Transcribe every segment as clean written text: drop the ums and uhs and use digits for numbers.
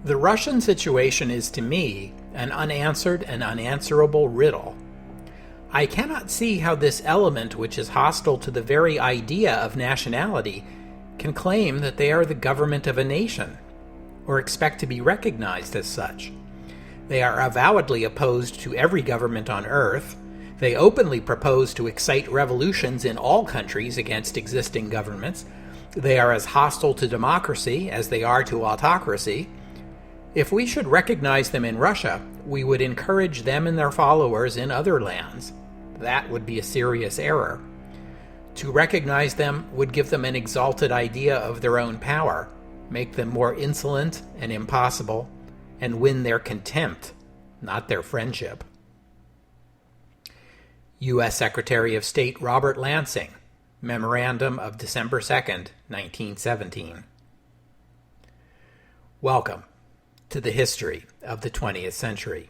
The Russian situation is to me an unanswered and unanswerable riddle. I cannot see how this element, which is hostile to the very idea of nationality, can claim that they are the government of a nation, or expect to be recognized as such. They are avowedly opposed to every government on earth. They openly propose to excite revolutions in all countries against existing governments. They are as hostile to democracy as they are to autocracy. If we should recognize them in Russia, we would encourage them and their followers in other lands. That would be a serious error. To recognize them would give them an exalted idea of their own power, make them more insolent and impossible, and win their contempt, not their friendship. U.S. Secretary of State Robert Lansing, Memorandum of December 2nd, 1917. Welcome to the history of the 20th century.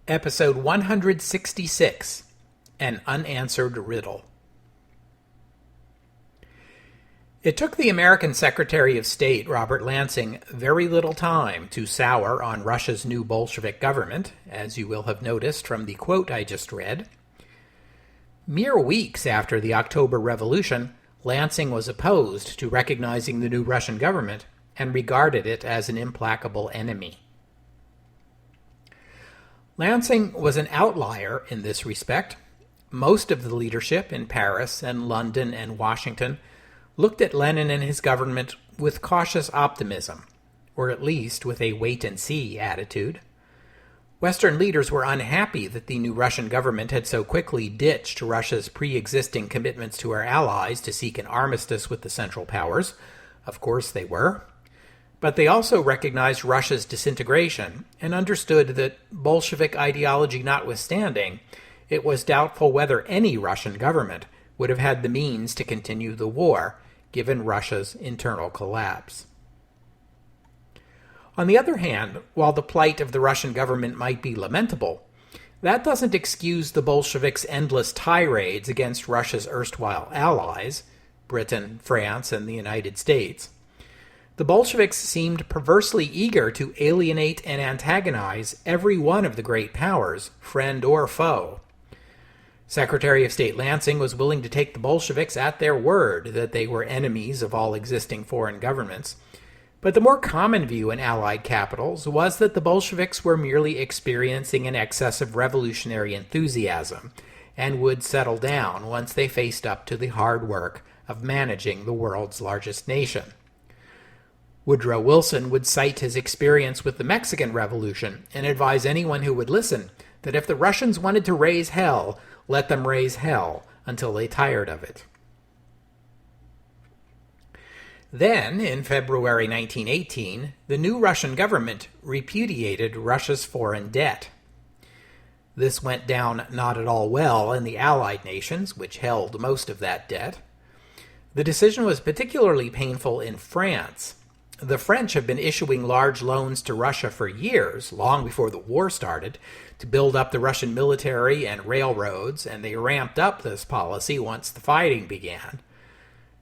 Episode 166, An Unanswered Riddle. It took the American Secretary of State, Robert Lansing, very little time to sour on Russia's new Bolshevik government, as you will have noticed from the quote I just read. Mere weeks after the October Revolution, Lansing was opposed to recognizing the new Russian government and regarded it as an implacable enemy. Lansing was an outlier in this respect. Most of the leadership in Paris and London and Washington looked at Lenin and his government with cautious optimism, or at least with a wait-and-see attitude. Western leaders were unhappy that the new Russian government had so quickly ditched Russia's pre-existing commitments to her allies to seek an armistice with the Central Powers. Of course they were. But they also recognized Russia's disintegration and understood that, Bolshevik ideology notwithstanding, it was doubtful whether any Russian government would have had the means to continue the war, given Russia's internal collapse. On the other hand, while the plight of the Russian government might be lamentable, that doesn't excuse the Bolsheviks' endless tirades against Russia's erstwhile allies, Britain, France, and the United States. The Bolsheviks seemed perversely eager to alienate and antagonize every one of the great powers, friend or foe. Secretary of State Lansing was willing to take the Bolsheviks at their word that they were enemies of all existing foreign governments, but the more common view in Allied capitals was that the Bolsheviks were merely experiencing an excess of revolutionary enthusiasm and would settle down once they faced up to the hard work of managing the world's largest nation. Woodrow Wilson would cite his experience with the Mexican Revolution and advise anyone who would listen that if the Russians wanted to raise hell, let them raise hell until they tired of it. Then, in February 1918, the new Russian government repudiated Russia's foreign debt. This went down not at all well in the Allied nations, which held most of that debt. The decision was particularly painful in France. The French have been issuing large loans to Russia for years, long before the war started, to build up the Russian military and railroads, and they ramped up this policy once the fighting began.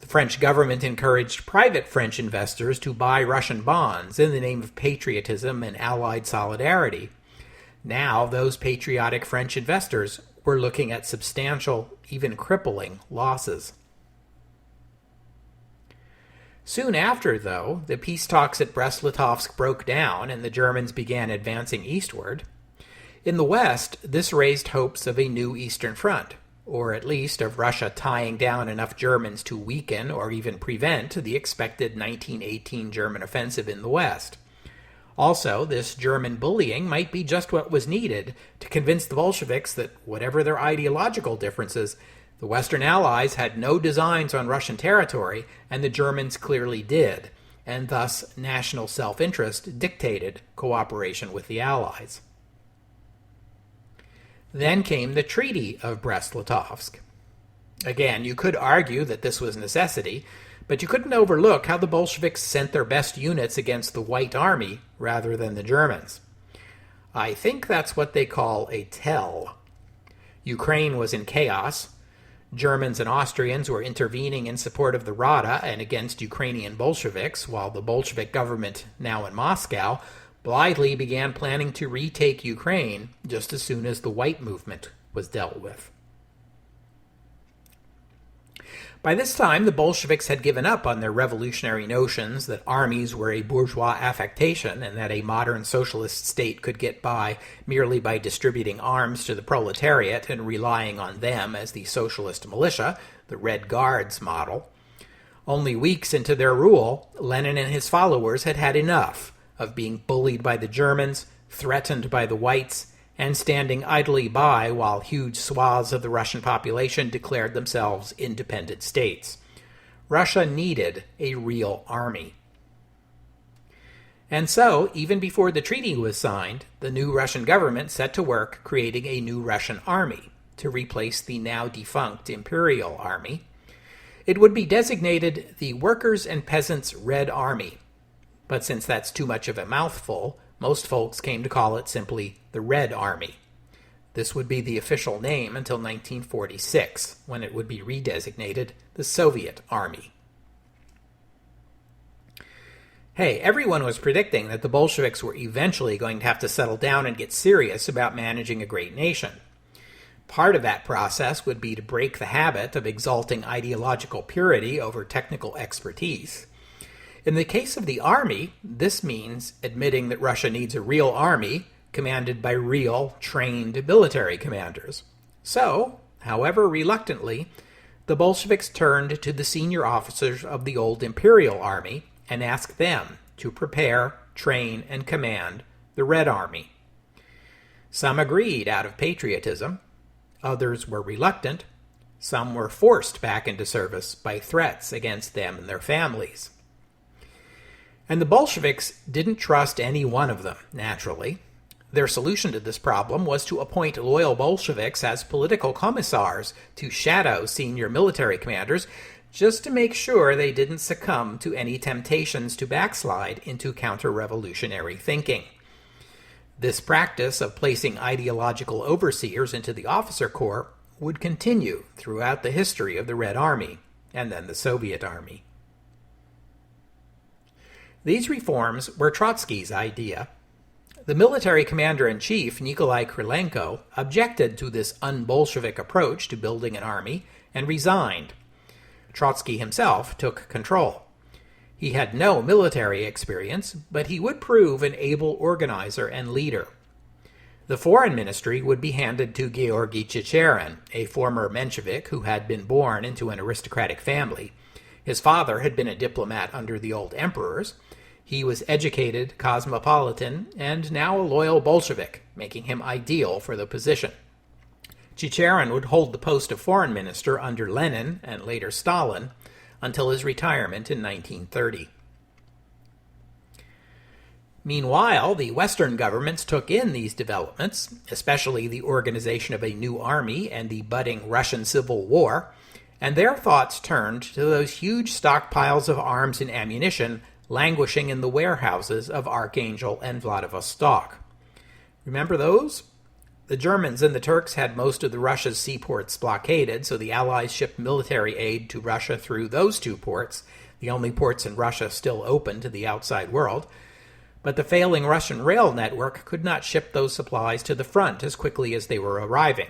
The French government encouraged private French investors to buy Russian bonds in the name of patriotism and Allied solidarity. Now, those patriotic French investors were looking at substantial, even crippling, losses. Soon after, though, the peace talks at Brest-Litovsk broke down and the Germans began advancing eastward. In the West, this raised hopes of a new Eastern Front, or at least of Russia tying down enough Germans to weaken or even prevent the expected 1918 German offensive in the West. Also, this German bullying might be just what was needed to convince the Bolsheviks that, whatever their ideological differences, The Western Allies had no designs on Russian territory, and the Germans clearly did, and thus national self-interest dictated cooperation with the Allies. Then came the Treaty of Brest-Litovsk. Again, you could argue that this was necessity, but you couldn't overlook how the Bolsheviks sent their best units against the White Army rather than the Germans. I think that's what they call a tell. Ukraine was in chaos. Germans and Austrians were intervening in support of the Rada and against Ukrainian Bolsheviks, while the Bolshevik government, now in Moscow, blithely began planning to retake Ukraine just as soon as the White Movement was dealt with. By this time, the Bolsheviks had given up on their revolutionary notions that armies were a bourgeois affectation and that a modern socialist state could get by merely by distributing arms to the proletariat and relying on them as the socialist militia, the Red Guards model. Only weeks into their rule, Lenin and his followers had had enough of being bullied by the Germans, threatened by the Whites, and standing idly by while huge swaths of the Russian population declared themselves independent states. Russia needed a real army. And so, even before the treaty was signed, the new Russian government set to work creating a new Russian army to replace the now defunct Imperial Army. It would be designated the Workers' and Peasants' Red Army, but since that's too much of a mouthful, most folks came to call it simply the Red Army. This would be the official name until 1946, when it would be redesignated the Soviet Army. Hey, everyone was predicting that the Bolsheviks were eventually going to have to settle down and get serious about managing a great nation. Part of that process would be to break the habit of exalting ideological purity over technical expertise. In the case of the army, this means admitting that Russia needs a real army commanded by real, trained military commanders. So, however reluctantly, the Bolsheviks turned to the senior officers of the old Imperial Army and asked them to prepare, train, and command the Red Army. Some agreed out of patriotism, others were reluctant, some were forced back into service by threats against them and their families. And the Bolsheviks didn't trust any one of them, naturally. Their solution to this problem was to appoint loyal Bolsheviks as political commissars to shadow senior military commanders, just to make sure they didn't succumb to any temptations to backslide into counter-revolutionary thinking. This practice of placing ideological overseers into the officer corps would continue throughout the history of the Red Army, and then the Soviet Army. These reforms were Trotsky's idea. The military commander-in-chief, Nikolai Krylenko, objected to this un-Bolshevik approach to building an army and resigned. Trotsky himself took control. He had no military experience, but he would prove an able organizer and leader. The foreign ministry would be handed to Georgy Chicherin, a former Menshevik who had been born into an aristocratic family. His father had been a diplomat under the old emperors. He was educated, cosmopolitan, and now a loyal Bolshevik, making him ideal for the position. Chicherin would hold the post of foreign minister under Lenin and later Stalin until his retirement in 1930. Meanwhile, the Western governments took in these developments, especially the organization of a new army and the budding Russian Civil War, and their thoughts turned to those huge stockpiles of arms and ammunition languishing in the warehouses of Archangel and Vladivostok. Remember those? The Germans and the Turks had most of the Russia's seaports blockaded, so the Allies shipped military aid to Russia through those two ports, the only ports in Russia still open to the outside world. But the failing Russian rail network could not ship those supplies to the front as quickly as they were arriving.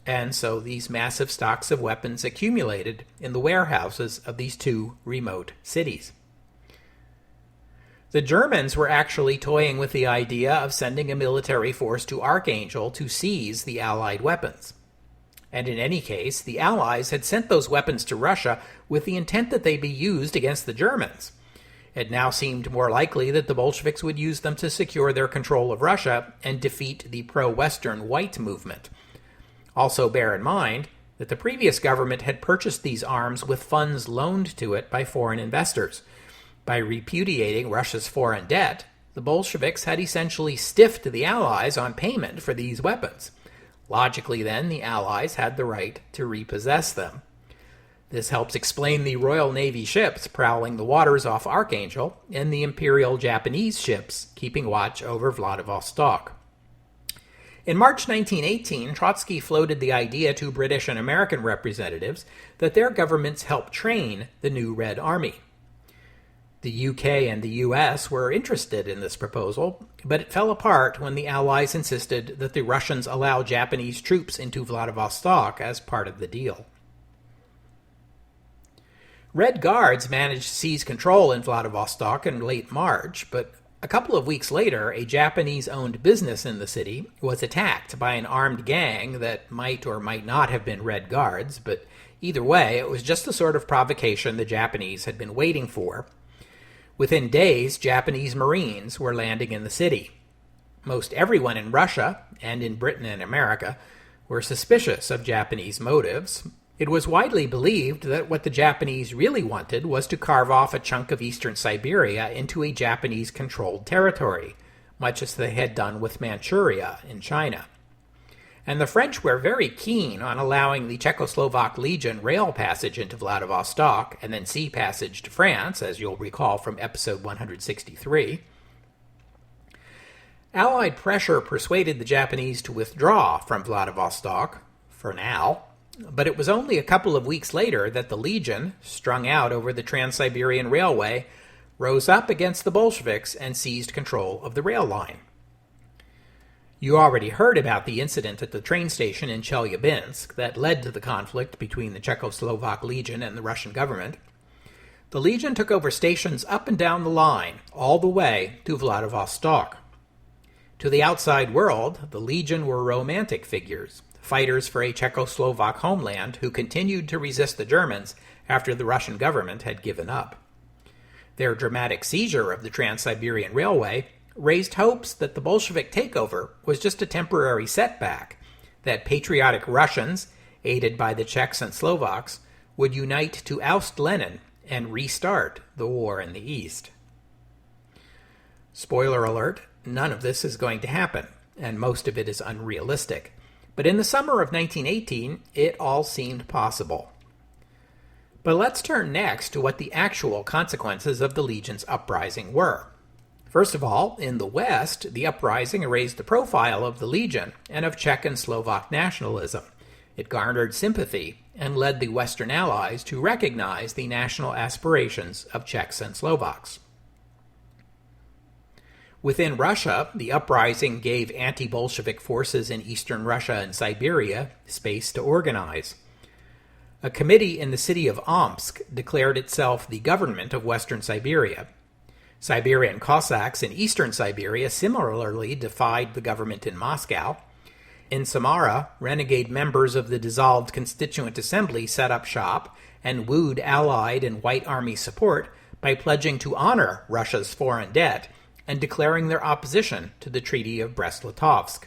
And so these massive stocks of weapons accumulated in the warehouses of these two remote cities. The Germans were actually toying with the idea of sending a military force to Archangel to seize the Allied weapons. And in any case, the Allies had sent those weapons to Russia with the intent that they be used against the Germans. It now seemed more likely that the Bolsheviks would use them to secure their control of Russia and defeat the pro-Western White movement. Also bear in mind, that the previous government had purchased these arms with funds loaned to it by foreign investors. By repudiating Russia's foreign debt, the Bolsheviks had essentially stiffed the Allies on payment for these weapons. Logically, then, the Allies had the right to repossess them. This helps explain the Royal Navy ships prowling the waters off Archangel and the Imperial Japanese ships keeping watch over Vladivostok. In March 1918, Trotsky floated the idea to British and American representatives that their governments help train the new Red Army. The UK and the US were interested in this proposal, but it fell apart when the Allies insisted that the Russians allow Japanese troops into Vladivostok as part of the deal. Red Guards managed to seize control in Vladivostok in late March, but a couple of weeks later, a Japanese-owned business in the city was attacked by an armed gang that might or might not have been Red Guards, but either way, it was just the sort of provocation the Japanese had been waiting for. Within days, Japanese Marines were landing in the city. Most everyone in Russia, and in Britain and America, were suspicious of Japanese motives. It was widely believed that what the Japanese really wanted was to carve off a chunk of eastern Siberia into a Japanese-controlled territory, much as they had done with Manchuria in China. And the French were very keen on allowing the Czechoslovak Legion rail passage into Vladivostok and then sea passage to France, as you'll recall from episode 163. Allied pressure persuaded the Japanese to withdraw from Vladivostok, for now, but it was only a couple of weeks later that the Legion, strung out over the Trans-Siberian Railway, rose up against the Bolsheviks and seized control of the rail line. You already heard about the incident at the train station in Chelyabinsk that led to the conflict between the Czechoslovak Legion and the Russian government. The Legion took over stations up and down the line, all the way to Vladivostok. To the outside world, the Legion were romantic figures, fighters for a Czechoslovak homeland who continued to resist the Germans after the Russian government had given up. Their dramatic seizure of the Trans-Siberian Railway raised hopes that the Bolshevik takeover was just a temporary setback, that patriotic Russians, aided by the Czechs and Slovaks, would unite to oust Lenin and restart the war in the East. Spoiler alert, none of this is going to happen, and most of it is unrealistic. But in the summer of 1918, it all seemed possible. But let's turn next to what the actual consequences of the Legion's uprising were. First of all, in the West, the uprising raised the profile of the Legion and of Czech and Slovak nationalism. It garnered sympathy and led the Western Allies to recognize the national aspirations of Czechs and Slovaks. Within Russia, the uprising gave anti-Bolshevik forces in eastern Russia and Siberia space to organize. A committee in the city of Omsk declared itself the government of Western Siberia. Siberian Cossacks in eastern Siberia similarly defied the government in Moscow. In Samara, renegade members of the dissolved Constituent Assembly set up shop and wooed Allied and White Army support by pledging to honor Russia's foreign debt and declaring their opposition to the Treaty of Brest-Litovsk.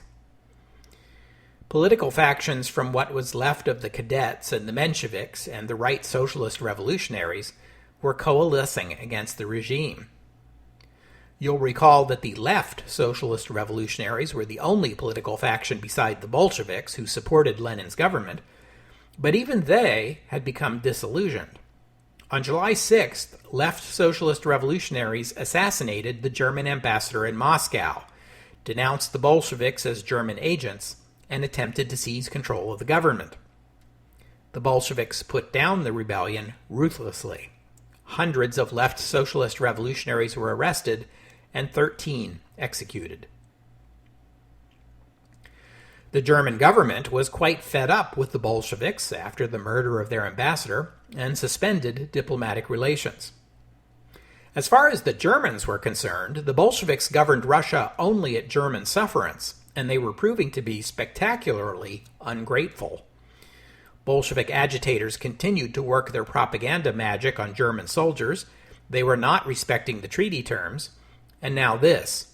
Political factions from what was left of the Cadets and the Mensheviks and the right socialist revolutionaries were coalescing against the regime. You'll recall that the left socialist revolutionaries were the only political faction beside the Bolsheviks who supported Lenin's government, but even they had become disillusioned. On July 6th, left socialist revolutionaries assassinated the German ambassador in Moscow, denounced the Bolsheviks as German agents, and attempted to seize control of the government. The Bolsheviks put down the rebellion ruthlessly. Hundreds of left socialist revolutionaries were arrested and 13 executed. The German government was quite fed up with the Bolsheviks after the murder of their ambassador and suspended diplomatic relations. As far as the Germans were concerned, the Bolsheviks governed Russia only at German sufferance, and they were proving to be spectacularly ungrateful. Bolshevik agitators continued to work their propaganda magic on German soldiers. They were not respecting the treaty terms, and now this.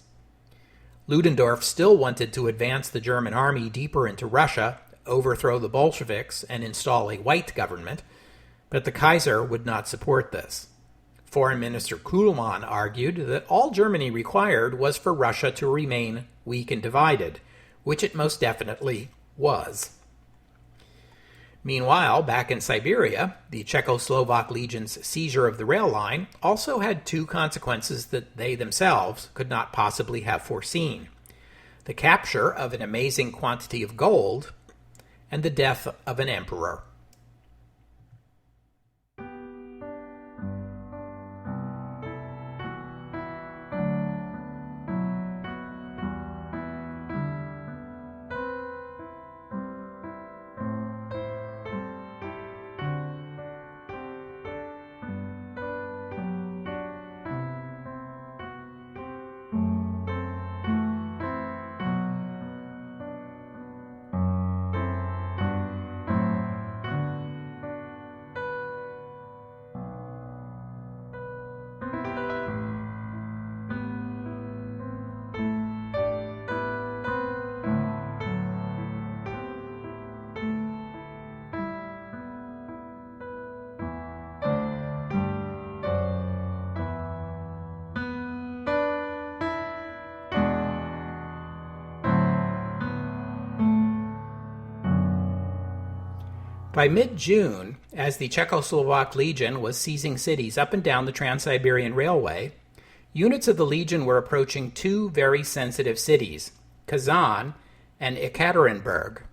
Ludendorff still wanted to advance the German army deeper into Russia, overthrow the Bolsheviks and install a white government, but the Kaiser would not support this. Foreign Minister Kuhlmann argued that all Germany required was for Russia to remain weak and divided, which it most definitely was. Meanwhile, back in Siberia, the Czechoslovak Legion's seizure of the rail line also had two consequences that they themselves could not possibly have foreseen: the capture of an amazing quantity of gold and the death of an emperor. By mid-June, as the Czechoslovak Legion was seizing cities up and down the Trans-Siberian Railway, units of the Legion were approaching two very sensitive cities, Kazan and Ekaterinburg.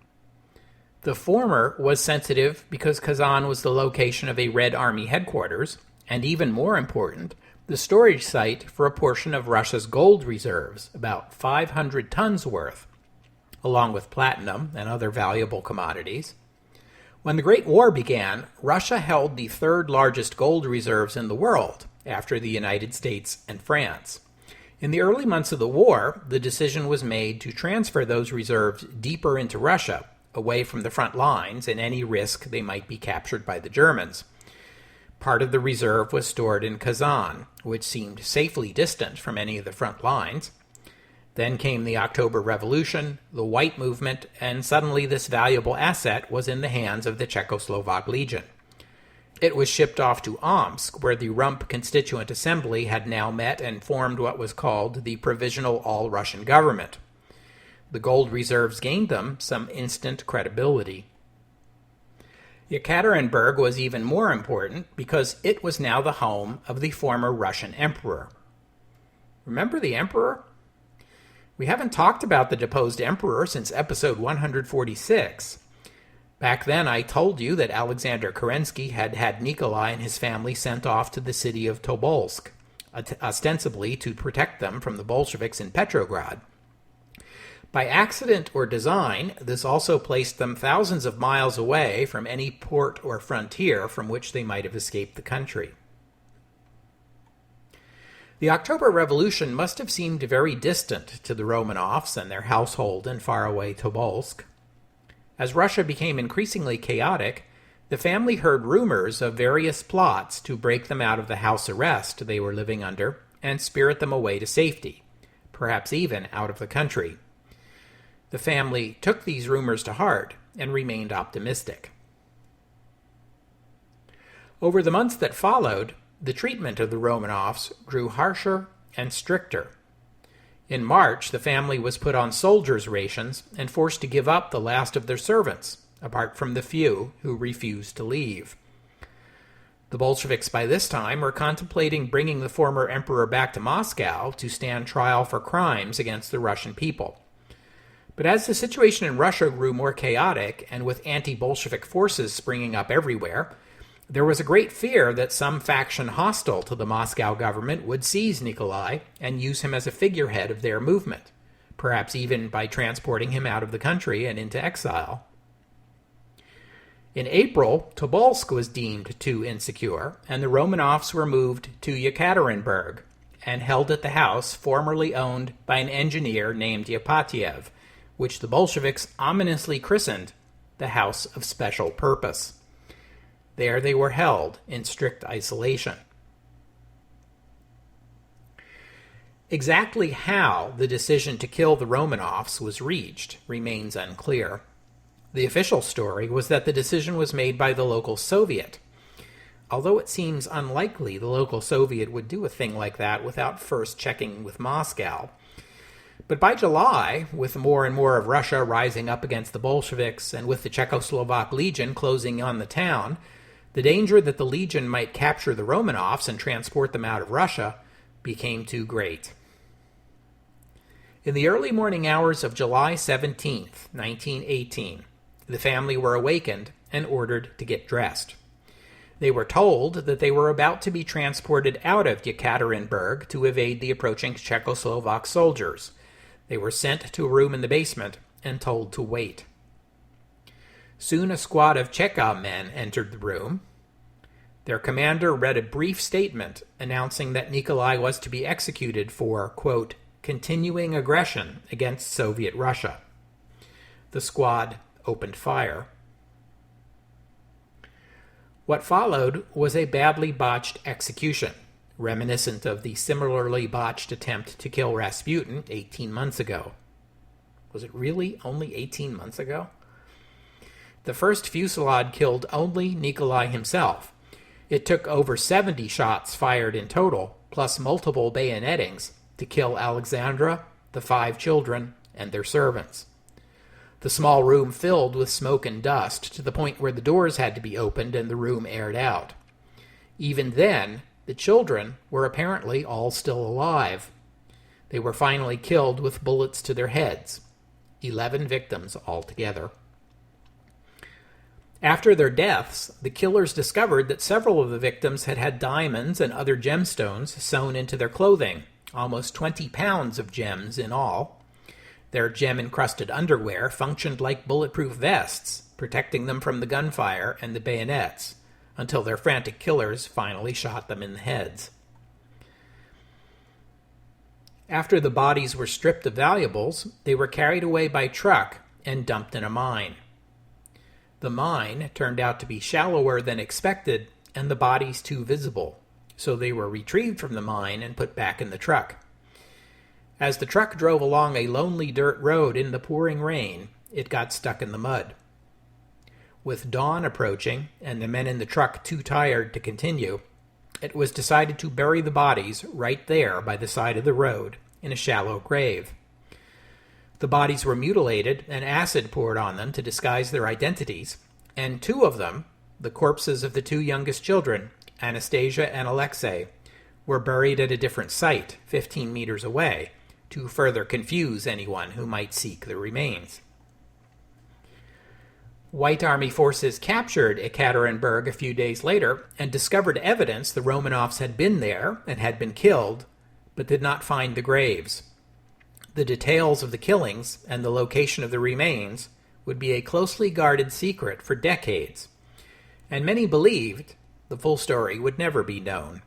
The former was sensitive because Kazan was the location of a Red Army headquarters, and even more important, the storage site for a portion of Russia's gold reserves, about 500 tons worth, along with platinum and other valuable commodities. When the Great War began, Russia held the third largest gold reserves in the world, after the United States and France. In the early months of the war, the decision was made to transfer those reserves deeper into Russia, away from the front lines and any risk they might be captured by the Germans. Part of the reserve was stored in Kazan, which seemed safely distant from any of the front lines. Then came the October Revolution, the White Movement, and suddenly this valuable asset was in the hands of the Czechoslovak Legion. It was shipped off to Omsk, where the Rump Constituent Assembly had now met and formed what was called the Provisional All-Russian Government. The gold reserves gained them some instant credibility. Yekaterinburg was even more important because it was now the home of the former Russian emperor. Remember the emperor? We haven't talked about the deposed emperor since episode 146. Back then I told you that Alexander Kerensky had had Nikolai and his family sent off to the city of Tobolsk, ostensibly to protect them from the Bolsheviks in Petrograd. By accident or design, this also placed them thousands of miles away from any port or frontier from which they might have escaped the country. The October Revolution must have seemed very distant to the Romanovs and their household in faraway Tobolsk. As Russia became increasingly chaotic, the family heard rumors of various plots to break them out of the house arrest they were living under and spirit them away to safety, perhaps even out of the country. The family took these rumors to heart and remained optimistic. Over the months that followed, the treatment of the Romanovs grew harsher and stricter. In March, the family was put on soldiers' rations and forced to give up the last of their servants, apart from the few who refused to leave. The Bolsheviks by this time were contemplating bringing the former emperor back to Moscow to stand trial for crimes against the Russian people. But as the situation in Russia grew more chaotic, and with anti-Bolshevik forces springing up everywhere, there was a great fear that some faction hostile to the Moscow government would seize Nikolai and use him as a figurehead of their movement, perhaps even by transporting him out of the country and into exile. In April, Tobolsk was deemed too insecure, and the Romanovs were moved to Yekaterinburg and held at the house formerly owned by an engineer named Yapatiev, which the Bolsheviks ominously christened the House of Special Purpose. There they were held in strict isolation. Exactly how the decision to kill the Romanovs was reached remains unclear. The official story was that the decision was made by the local Soviet, although it seems unlikely the local Soviet would do a thing like that without first checking with Moscow. But by July, with more and more of Russia rising up against the Bolsheviks and with the Czechoslovak Legion closing on the town, the danger that the Legion might capture the Romanovs and transport them out of Russia became too great. In the early morning hours of July 17, 1918, the family were awakened and ordered to get dressed. They were told that they were about to be transported out of Yekaterinburg to evade the approaching Czechoslovak soldiers. They were sent to a room in the basement and told to wait. Soon a squad of Cheka men entered the room. Their commander read a brief statement announcing that Nikolai was to be executed for, quote, continuing aggression against Soviet Russia. The squad opened fire. What followed was a badly botched execution, reminiscent of the similarly botched attempt to kill Rasputin 18 months ago. Was it really only 18 months ago? The first fusillade killed only Nikolai himself. It took over 70 shots fired in total, plus multiple bayonettings, to kill Alexandra, the 5 children, and their servants. The small room filled with smoke and dust to the point where the doors had to be opened and the room aired out. Even then, the children were apparently all still alive. They were finally killed with bullets to their heads. 11 victims altogether. After their deaths, the killers discovered that several of the victims had had diamonds and other gemstones sewn into their clothing, almost 20 pounds of gems in all. Their gem-encrusted underwear functioned like bulletproof vests, protecting them from the gunfire and the bayonets, until their frantic killers finally shot them in the heads. After the bodies were stripped of valuables, they were carried away by truck and dumped in a mine. The mine turned out to be shallower than expected, and the bodies too visible, so they were retrieved from the mine and put back in the truck. As the truck drove along a lonely dirt road in the pouring rain, it got stuck in the mud. With dawn approaching, and the men in the truck too tired to continue, it was decided to bury the bodies right there by the side of the road in a shallow grave. The bodies were mutilated and acid poured on them to disguise their identities, and 2 of them, the corpses of the 2 youngest children, Anastasia and Alexei, were buried at a different site, 15 meters away, to further confuse anyone who might seek the remains. White Army forces captured Ekaterinburg a few days later and discovered evidence the Romanovs had been there and had been killed, but did not find the graves. The details of the killings and the location of the remains would be a closely guarded secret for decades, and many believed the full story would never be known.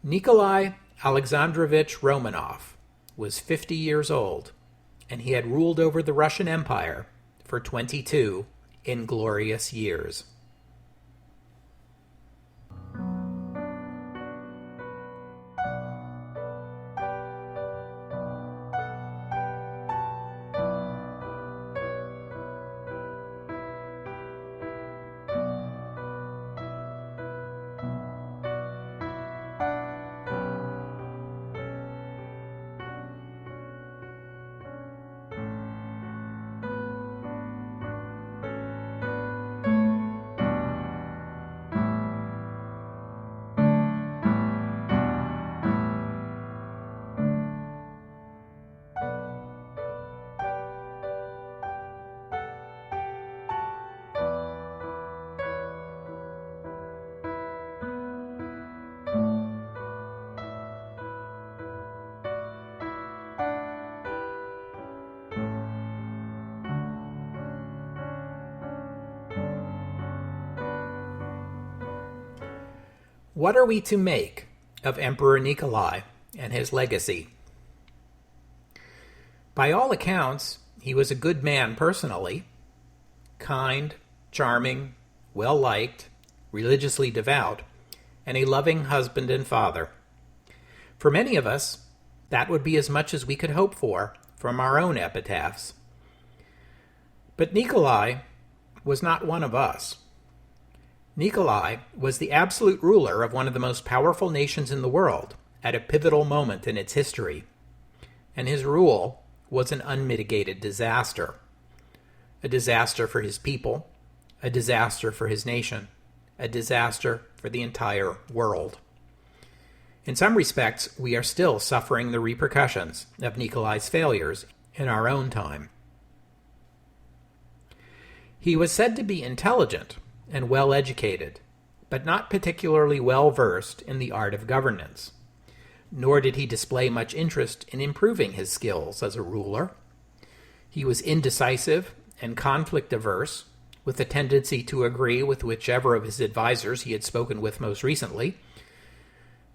Nikolai Alexandrovich Romanov was 50 years old, and he had ruled over the Russian Empire for 22 inglorious years. What are we to make of Emperor Nikolai and his legacy? By all accounts, he was a good man personally, kind, charming, well-liked, religiously devout, and a loving husband and father. For many of us, that would be as much as we could hope for from our own epitaphs. But Nikolai was not one of us. Nikolai was the absolute ruler of one of the most powerful nations in the world at a pivotal moment in its history, and his rule was an unmitigated disaster. A disaster for his people, a disaster for his nation, a disaster for the entire world. In some respects, we are still suffering the repercussions of Nikolai's failures in our own time. He was said to be intelligent and well-educated, but not particularly well-versed in the art of governance. Nor did he display much interest in improving his skills as a ruler. He was indecisive and conflict-averse, with a tendency to agree with whichever of his advisors he had spoken with most recently.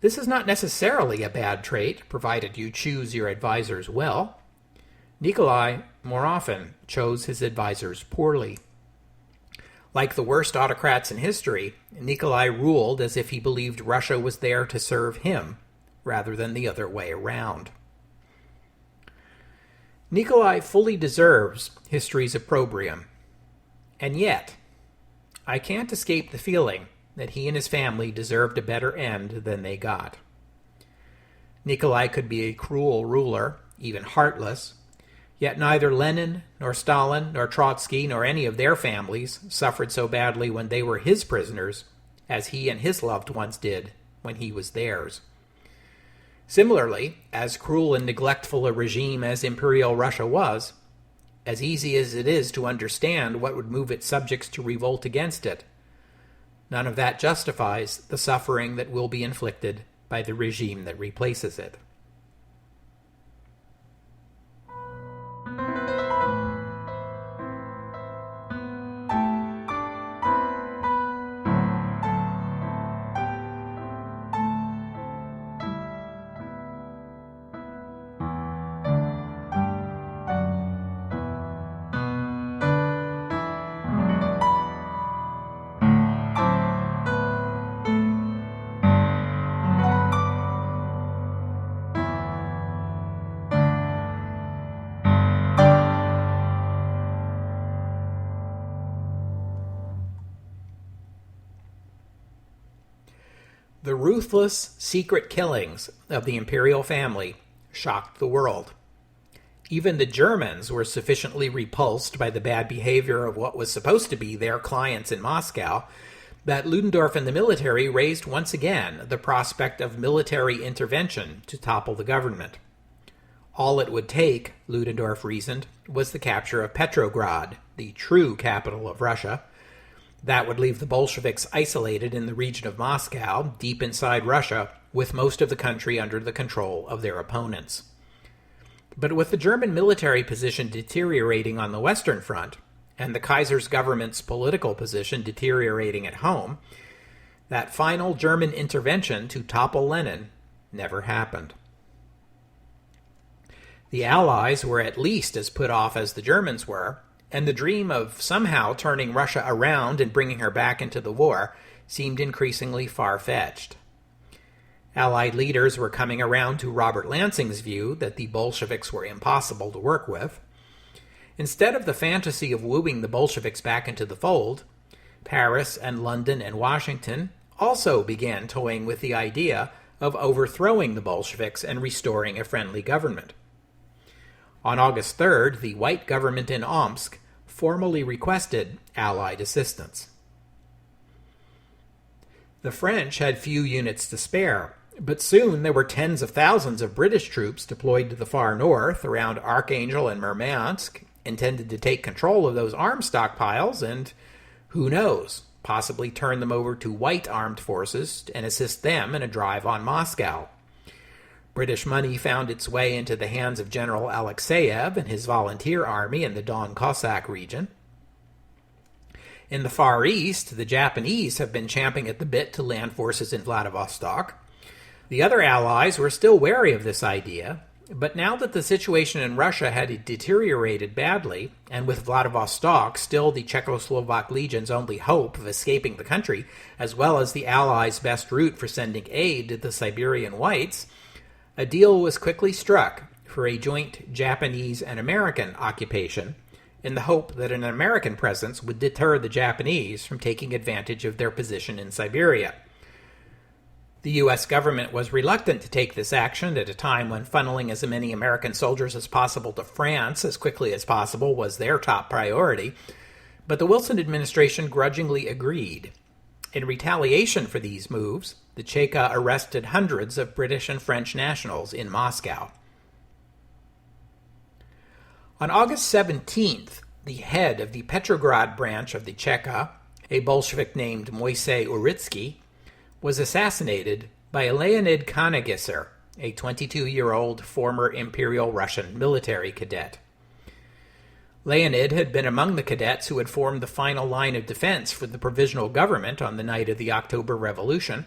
This is not necessarily a bad trait, provided you choose your advisors well. Nikolai, more often, chose his advisors poorly. Like the worst autocrats in history, Nikolai ruled as if he believed Russia was there to serve him, rather than the other way around. Nikolai fully deserves history's opprobrium. And yet, I can't escape the feeling that he and his family deserved a better end than they got. Nikolai could be a cruel ruler, even heartless, yet neither Lenin, nor Stalin, nor Trotsky, nor any of their families suffered so badly when they were his prisoners as he and his loved ones did when he was theirs. Similarly, as cruel and neglectful a regime as Imperial Russia was, as easy as it is to understand what would move its subjects to revolt against it, none of that justifies the suffering that will be inflicted by the regime that replaces it. The ruthless, secret killings of the imperial family shocked the world. Even the Germans were sufficiently repulsed by the bad behavior of what was supposed to be their clients in Moscow that Ludendorff and the military raised once again the prospect of military intervention to topple the government. All it would take, Ludendorff reasoned, was the capture of Petrograd, the true capital of Russia. That would leave the Bolsheviks isolated in the region of Moscow, deep inside Russia, with most of the country under the control of their opponents. But with the German military position deteriorating on the Western Front, and the Kaiser's government's political position deteriorating at home, that final German intervention to topple Lenin never happened. The Allies were at least as put off as the Germans were, and the dream of somehow turning Russia around and bringing her back into the war seemed increasingly far-fetched. Allied leaders were coming around to Robert Lansing's view that the Bolsheviks were impossible to work with. Instead of the fantasy of wooing the Bolsheviks back into the fold, Paris and London and Washington also began toying with the idea of overthrowing the Bolsheviks and restoring a friendly government. On August 3rd, the white government in Omsk formally requested Allied assistance. The French had few units to spare, but soon there were tens of thousands of British troops deployed to the far north, around Archangel and Murmansk, intended to take control of those arms stockpiles and, who knows, possibly turn them over to white armed forces and assist them in a drive on Moscow. British money found its way into the hands of General Alexeyev and his volunteer army in the Don Cossack region. In the Far East, the Japanese have been champing at the bit to land forces in Vladivostok. The other allies were still wary of this idea, but now that the situation in Russia had deteriorated badly, and with Vladivostok still the Czechoslovak Legion's only hope of escaping the country, as well as the Allies' best route for sending aid to the Siberian Whites, a deal was quickly struck for a joint Japanese and American occupation in the hope that an American presence would deter the Japanese from taking advantage of their position in Siberia. The U.S. government was reluctant to take this action at a time when funneling as many American soldiers as possible to France as quickly as possible was their top priority, but the Wilson administration grudgingly agreed. In retaliation for these moves, the Cheka arrested hundreds of British and French nationals in Moscow. On August 17th, the head of the Petrograd branch of the Cheka, a Bolshevik named Moisey Uritsky, was assassinated by Leonid Kanagisser, a 22-year-old former Imperial Russian military cadet. Leonid had been among the cadets who had formed the final line of defense for the provisional government on the night of the October Revolution,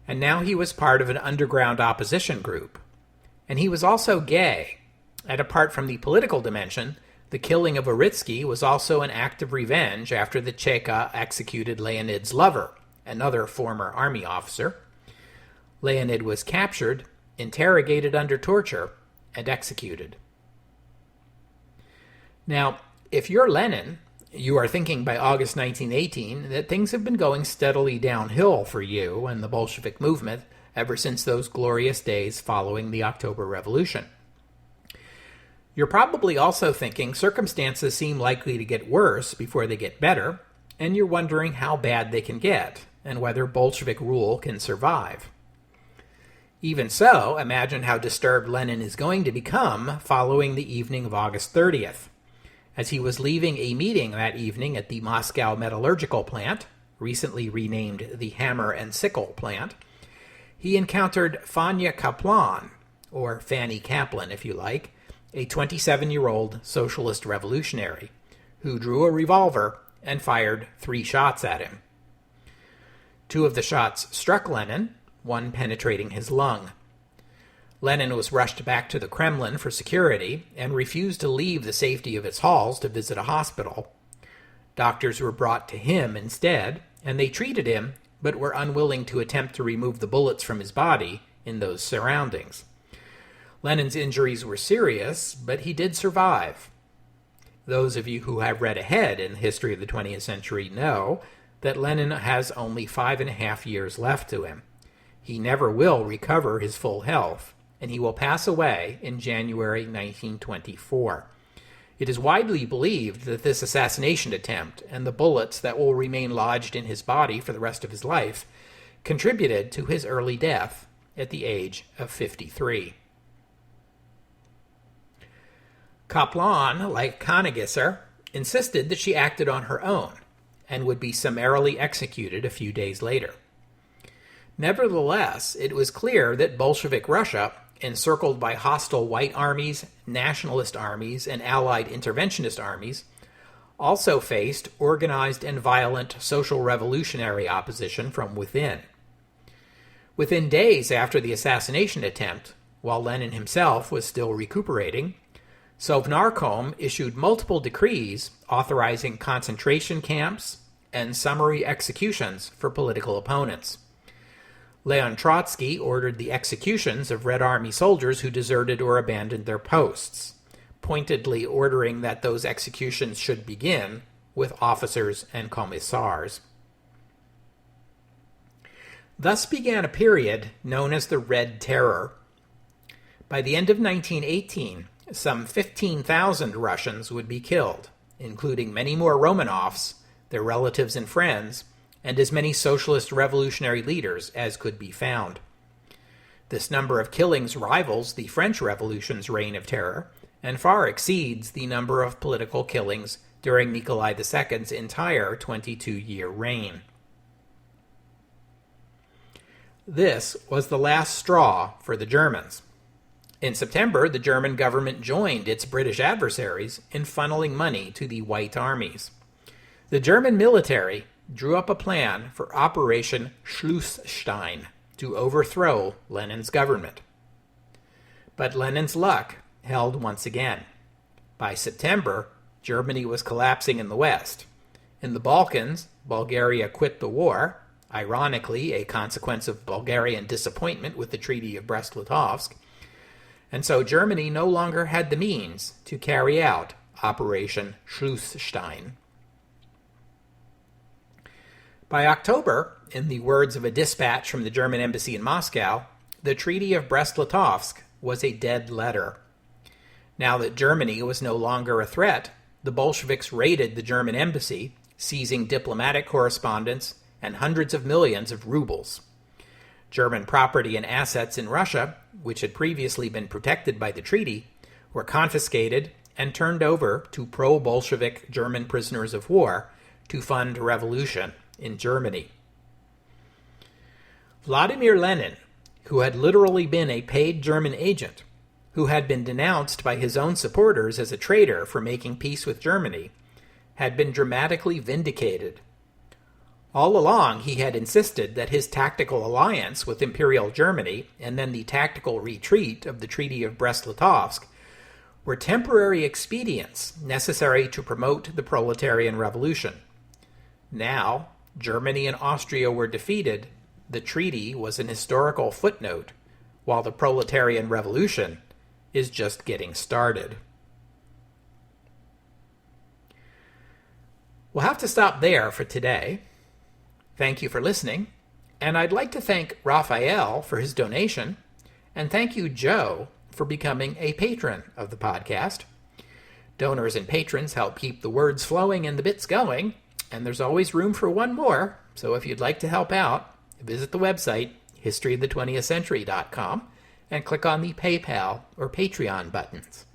and now he was part of an underground opposition group. And he was also gay, and apart from the political dimension, the killing of Uritsky was also an act of revenge after the Cheka executed Leonid's lover, another former army officer. Leonid was captured, interrogated under torture, and executed. Now, if you're Lenin, you are thinking by August 1918 that things have been going steadily downhill for you and the Bolshevik movement ever since those glorious days following the October Revolution. You're probably also thinking circumstances seem likely to get worse before they get better, and you're wondering how bad they can get, and whether Bolshevik rule can survive. Even so, imagine how disturbed Lenin is going to become following the evening of August 30th. As he was leaving a meeting that evening at the Moscow metallurgical plant, recently renamed the Hammer and Sickle plant, he encountered Fanya Kaplan, or Fanny Kaplan if you like, a 27-year-old socialist revolutionary, who drew a revolver and fired 3 shots at him. 2 of the shots struck Lenin, one penetrating his lung. Lenin was rushed back to the Kremlin for security and refused to leave the safety of its halls to visit a hospital. Doctors were brought to him instead, and they treated him, but were unwilling to attempt to remove the bullets from his body in those surroundings. Lenin's injuries were serious, but he did survive. Those of you who have read ahead in the history of the 20th century know that Lenin has only 5.5 years left to him. He never will recover his full health, and he will pass away in January 1924. It is widely believed that this assassination attempt and the bullets that will remain lodged in his body for the rest of his life contributed to his early death at the age of 53. Kaplan, like Kanagisser, insisted that she acted on her own and would be summarily executed a few days later. Nevertheless, it was clear that Bolshevik Russia, encircled by hostile white armies, nationalist armies, and allied interventionist armies, also faced organized and violent social revolutionary opposition from within. Within days after the assassination attempt, while Lenin himself was still recuperating, Sovnarkom issued multiple decrees authorizing concentration camps and summary executions for political opponents. Leon Trotsky ordered the executions of Red Army soldiers who deserted or abandoned their posts, pointedly ordering that those executions should begin with officers and commissars. Thus began a period known as the Red Terror. By the end of 1918, some 15,000 Russians would be killed, including many more Romanovs, their relatives and friends, and as many socialist revolutionary leaders as could be found. This number of killings rivals the French Revolution's reign of terror, and far exceeds the number of political killings during Nikolai II's entire 22-year reign. This was the last straw for the Germans. In September, the German government joined its British adversaries in funneling money to the White Armies. The German military drew up a plan for Operation Schlussstein to overthrow Lenin's government. But Lenin's luck held once again. By September, Germany was collapsing in the West. In the Balkans, Bulgaria quit the war, ironically a consequence of Bulgarian disappointment with the Treaty of Brest-Litovsk, and so Germany no longer had the means to carry out Operation Schlussstein. By October, in the words of a dispatch from the German embassy in Moscow, the Treaty of Brest-Litovsk was a dead letter. Now that Germany was no longer a threat, the Bolsheviks raided the German embassy, seizing diplomatic correspondence and hundreds of millions of rubles. German property and assets in Russia, which had previously been protected by the treaty, were confiscated and turned over to pro-Bolshevik German prisoners of war to fund revolution in Germany. Vladimir Lenin, who had literally been a paid German agent, who had been denounced by his own supporters as a traitor for making peace with Germany, had been dramatically vindicated. All along, he had insisted that his tactical alliance with Imperial Germany and then the tactical retreat of the Treaty of Brest-Litovsk were temporary expedients necessary to promote the proletarian revolution. Now, Germany and Austria were defeated. The treaty was an historical footnote, while the proletarian revolution is just getting started. We'll have to stop there for today. Thank you for listening, and I'd like to thank Raphael for his donation, and thank you, Joe, for becoming a patron of the podcast. Donors and patrons help keep the words flowing and the bits going, and there's always room for one more, so if you'd like to help out, visit the website, historyofthe20thcentury.com, and click on the PayPal or Patreon buttons.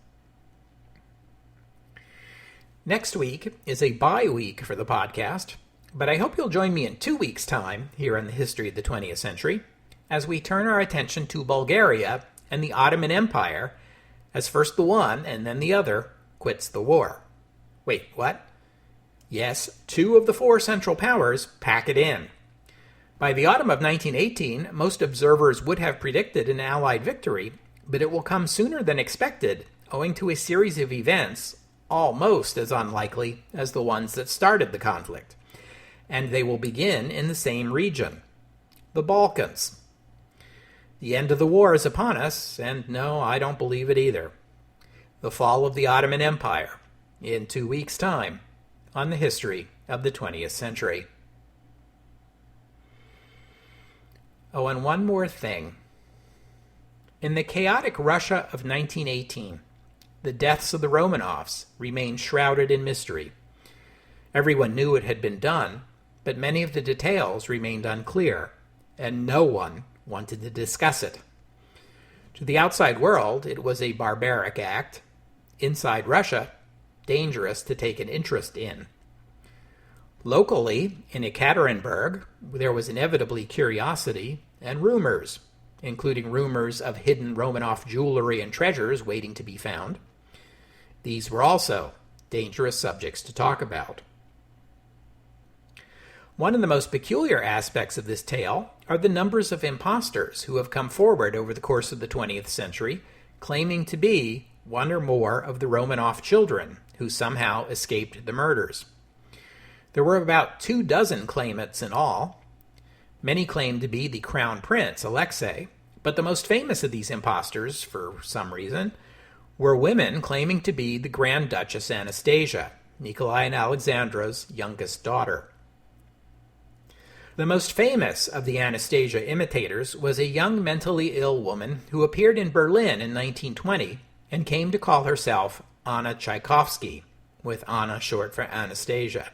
Next week is a bye week for the podcast, but I hope you'll join me in 2 weeks' time here on the History of the 20th Century as we turn our attention to Bulgaria and the Ottoman Empire as first the one and then the other quits the war. Wait, what? Yes, 2 of the 4 Central Powers pack it in. By the autumn of 1918, most observers would have predicted an Allied victory, but it will come sooner than expected, owing to a series of events almost as unlikely as the ones that started the conflict. And they will begin in the same region, the Balkans. The end of the war is upon us, and no, I don't believe it either. The fall of the Ottoman Empire, in 2 weeks' time, on the History of the 20th Century. Oh, and one more thing. In the chaotic Russia of 1918, the deaths of the Romanovs remained shrouded in mystery. Everyone knew it had been done, but many of the details remained unclear, and no one wanted to discuss it. To the outside world, it was a barbaric act. Inside Russia, dangerous to take an interest in. Locally, in Ekaterinburg, there was inevitably curiosity and rumors, including rumors of hidden Romanov jewelry and treasures waiting to be found. These were also dangerous subjects to talk about. One of the most peculiar aspects of this tale are the numbers of impostors who have come forward over the course of the 20th century, claiming to be one or more of the Romanov children who somehow escaped the murders. There were about 24 claimants in all. Many claimed to be the Crown Prince, Alexei, but the most famous of these impostors, for some reason, were women claiming to be the Grand Duchess Anastasia, Nikolai and Alexandra's youngest daughter. The most famous of the Anastasia imitators was a young mentally ill woman who appeared in Berlin in 1920 and came to call herself Anna Tchaikovsky, with Anna short for Anastasia.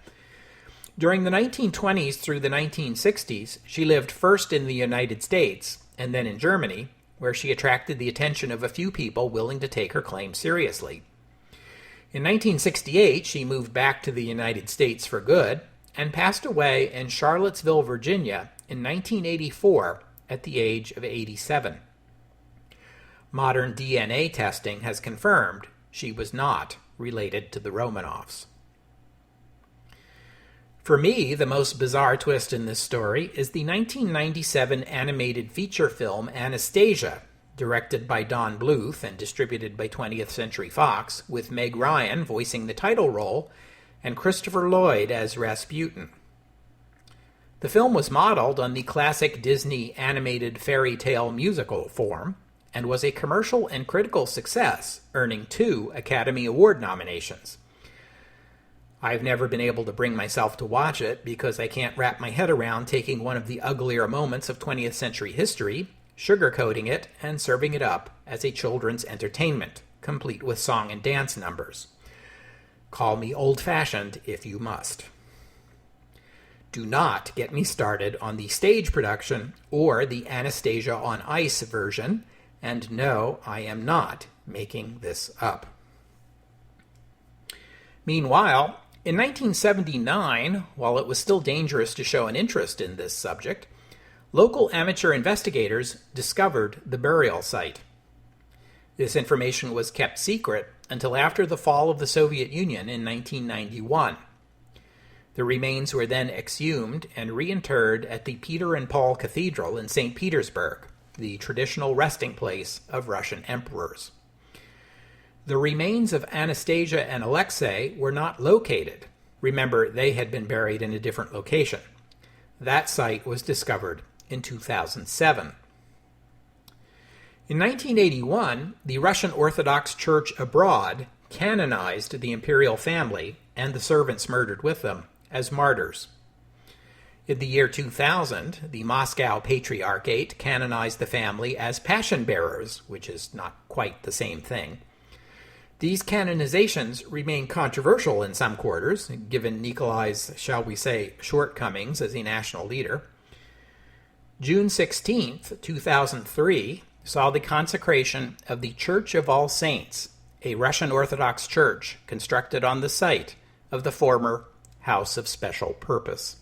During the 1920s through the 1960s, she lived first in the United States and then in Germany, where she attracted the attention of a few people willing to take her claim seriously. In 1968, she moved back to the United States for good and passed away in Charlottesville, Virginia in 1984 at the age of 87. Modern DNA testing has confirmed she was not related to the Romanovs. For me, the most bizarre twist in this story is the 1997 animated feature film Anastasia, directed by Don Bluth and distributed by 20th Century Fox, with Meg Ryan voicing the title role and Christopher Lloyd as Rasputin. The film was modeled on the classic Disney animated fairy tale musical form, and was a commercial and critical success, earning 2 Academy Award nominations. I've never been able to bring myself to watch it because I can't wrap my head around taking one of the uglier moments of 20th century history, sugarcoating it, and serving it up as a children's entertainment, complete with song and dance numbers. Call me old-fashioned if you must. Do not get me started on the stage production or the Anastasia on Ice version, and no, I am not making this up. Meanwhile, in 1979, while it was still dangerous to show an interest in this subject, local amateur investigators discovered the burial site. This information was kept secret until after the fall of the Soviet Union in 1991. The remains were then exhumed and reinterred at the Peter and Paul Cathedral in St. Petersburg, the traditional resting place of Russian emperors. The remains of Anastasia and Alexei were not located. Remember, they had been buried in a different location. That site was discovered in 2007. In 1981, the Russian Orthodox Church abroad canonized the imperial family and the servants murdered with them as martyrs. In the year 2000, the Moscow Patriarchate canonized the family as passion bearers, which is not quite the same thing. These canonizations remain controversial in some quarters, given Nikolai's, shall we say, shortcomings as a national leader. June 16, 2003, saw the consecration of the Church of All Saints, a Russian Orthodox church constructed on the site of the former House of Special Purpose.